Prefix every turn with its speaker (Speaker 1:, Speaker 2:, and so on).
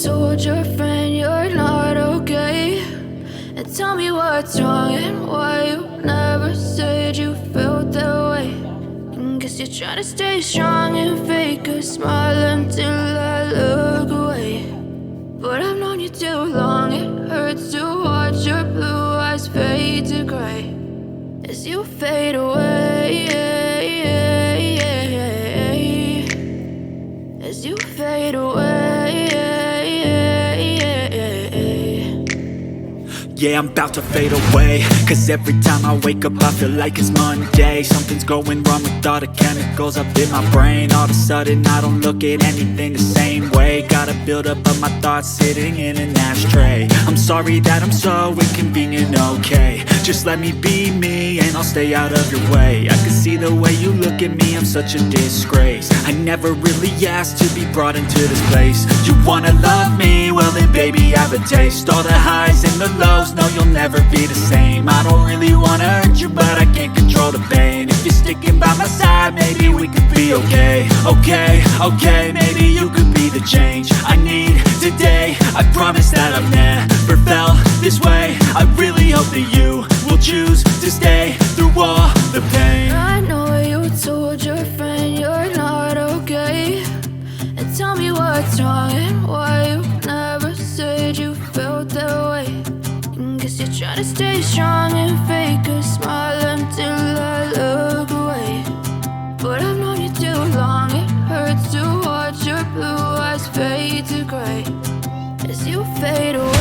Speaker 1: told your friend you're not okay? And tell me what's wrong and why you never said you felt that way. And guess you're trying to stay strong and fake a smile until I look away. But I've known you too long, it hurts to watch your blue eyes fade to gray as you fade away, as you fade away.
Speaker 2: Yeah, I'm about to fade away, cause every time I wake up I feel like it's Monday. Something's going wrong with all the chemicals up in my brain. All of a sudden I don't look at anything the same way. Got a buildup of my thoughts sitting in an ashtray. I'm sorry that I'm so inconvenient, okay? Just let me be me and I'll stay out of your way. I can see the way you look at me, I'm such a disgrace. I never really asked to be brought into this place. You wanna love me? Well then baby I have a taste. All the highs and the lows, no you'll never be the same. I don't really wanna hurt you but I can't control the pain. If you're sticking by my side maybe we could be okay. Okay, maybe you could be the change I need today. I promise that I've never felt this way. I really hope that you will choose to stay through all the pain.
Speaker 1: I know you told your friend you're not okay. And tell me what's wrong and why you never said you felt that way. And guess you're trying to stay strong and fake a smile until I look away. But I've known you too long, it hurts to watch your blue eyes fade to gray as you fade away.